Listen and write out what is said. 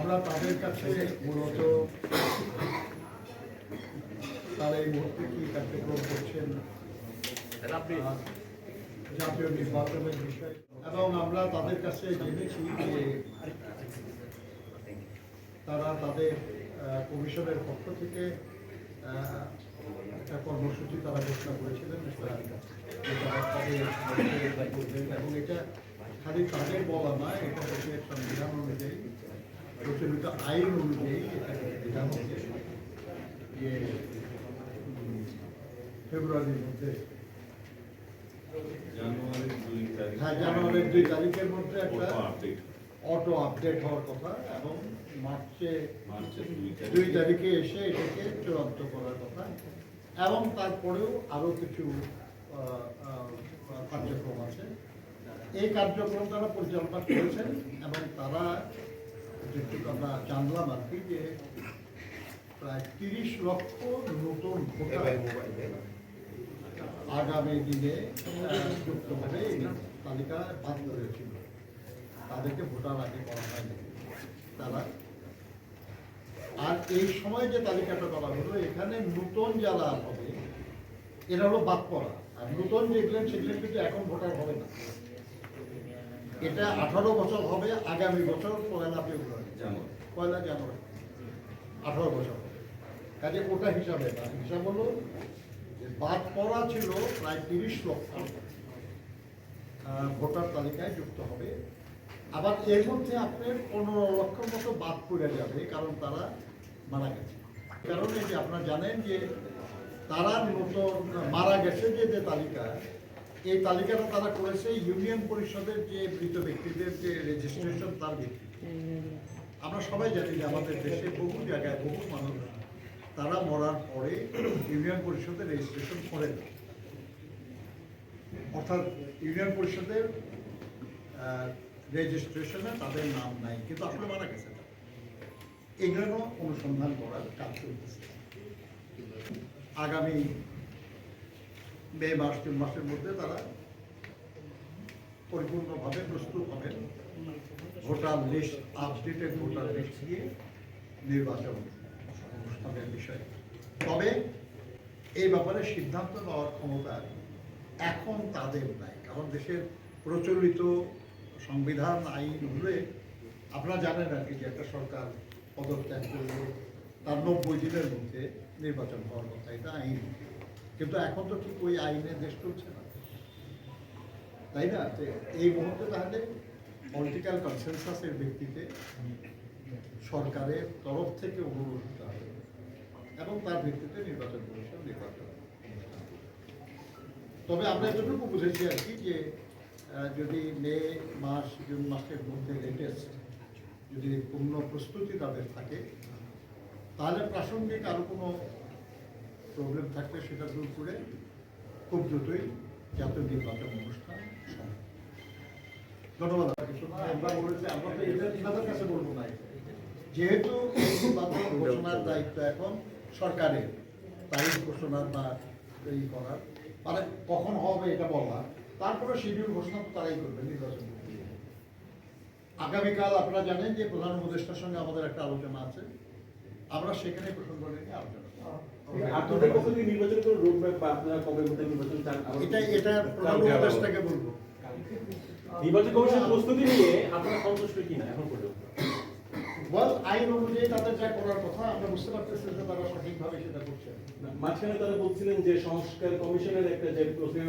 আমরা তাদের কাছে মূলত তারা এই মুহূর্তে কি কার্যক্রম করছেন জাতীয় নির্বাচনের বিষয়, এবং আমরা তাদের কাছে জেনেছি যে তারা তাদের কমিশনের পক্ষ থেকে একটা কর্মসূচি তারা ঘোষণা করেছিলেন, এবং এটা খালি তাদের বলা নয়, এটা দেশের সংবিধান অনুযায়ী, প্রচলিত আইন অনুযায়ী এটা বিধান হচ্ছে যে ফেব্রুয়ারির মধ্যে, জানুয়ারির 2 তারিখের মধ্যে একটা অটো আপডেট হওয়ার কথা, এবং মার্চের 2 তারিখে এসে এটাকে চূড়ান্ত করার কথা, এবং তারপরেও আরো কিছু কার্যক্রম আছে। এই কার্যক্রম তারা পরিচালনা করেছেন, এবং তারা যেটুকু আমরা জানলাম আর কি, যে প্রায় 30 লক্ষ নতুন ভোটার আগামী দিনে যুক্ত হবে এই তালিকা বাদ করেছিল, তাদেরকে ভোটার আগে করা হয়নি তারা। আর এই সময় যে তালিকাটা করা হলো, এখানে নতুন যারা হবে এরা হলো বাদ পড়া, আর নতুন যেগুলো সেগুলো কিন্তু এখন ভোটার হবে না। এটা 18 বছর হবে আগামী বছর 1 ফেব্রুয়ারি, 1 জানুয়ারি 18 বছর হবে। কাজে ওটা হিসাবে না, হিসাব হলো বাদ পড়া ছিল প্রায় 30 লক্ষ ভোটার তালিকায় যুক্ত হবে। আবার এর মধ্যে আপনার 15 লক্ষের মতো বাদ পড়ে যাবে, কারণ তারা মারা গেছে। কারণ এই যে আপনারা জানেন যে তারা নতুন মারা গেছে যে তালিকা, এই তালিকাটা তারা করেছে ইউনিয়ন পরিষদের যে মৃত ব্যক্তিদের যে রেজিস্ট্রেশন তার ভিত্তিতে। আমরা সবাই জানি যে আমাদের দেশে বহু জায়গায় বহু মানুষ তারা মরার পরে ইউনিয়ন পরিষদের রেজিস্ট্রেশন করে না, অর্থাৎ ইউনিয়ন পরিষদের রেজিস্ট্রেশনে তাদের নাম নাই, কিন্তু আসলে মারা গেছে। এগুলো অনুসন্ধান করার কাজ চলতেছে। আগামী মে মাস 3 মাসের মধ্যে তারা পরিপূর্ণভাবে প্রস্তুত হবেন voter list, updated voter list দিয়ে নির্বাচন অনুষ্ঠানের বিষয়ে। তবে এই ব্যাপারে সিদ্ধান্ত নেওয়ার ক্ষমতা এখন তাদের নাই, কারণ দেশের প্রচলিত সংবিধান আইন হলে আপনারা জানেন আর কি, যে একটা সরকার পদত্যাগ করলে তার 90 দিনের মধ্যে নির্বাচন হওয়ার কথা, এটা আইন। কিন্তু এখন তো ঠিক ওই আইনে দেশ চলছে না, তাই না? এই মুহূর্তে তাহলে পলিটিক্যাল কনসেনসাসের ভিত্তিতে সরকারের তরফ থেকে অনুরোধ করতে হবে, এবং তার ভিত্তিতে নির্বাচন কমিশন নির্বাচন। তবে আমরা এতটুকু বুঝেছি আর কি, যে যদি মে মাস জুন মাসের মধ্যে লেটেস্ট যদি পূর্ণ প্রস্তুতি তাদের থাকে, তাহলে প্রাসঙ্গিক আরো কোনো প্রবলেম থাকলে সেটা দূর করে খুব দ্রুতই জাতীয় নির্বাচন অনুষ্ঠান সম্ভব। ধন্যবাদ। আমরা বলেছি, আমরা তো এনাদের কাছে বলবো না, যেহেতু নির্বাচন ঘোষণার দায়িত্ব এখন সরকারের, তারিখ ঘোষণার বা এই করার, মানে কখন হবে এটা বলা, তারপরে শিডিউল ঘোষণা তো তারাই করবে নির্বাচন। আগামীকাল আপনারা জানেন যে প্রধান উপদেষ্টার সঙ্গে আমাদের একটা আলোচনা আছে, আমরা সেখানে প্রসঙ্গ নিয়ে আলোচনা এটা প্রধান উপদেষ্টাকে বলবো। নির্বাচন কমিশন প্রস্তুতি নিয়ে আপনারা সন্তুষ্ট কিনা এখন পর্যন্ত? আইন অনুযায়ী তাদের যা করার কথা, আমরা বুঝতে পারতেছি যে তারা সঠিকভাবে সেটা করছে। মাঝখানে তারা বলছিলেন যে সংস্কার কমিশনের একটা যে প্রক্রিয়া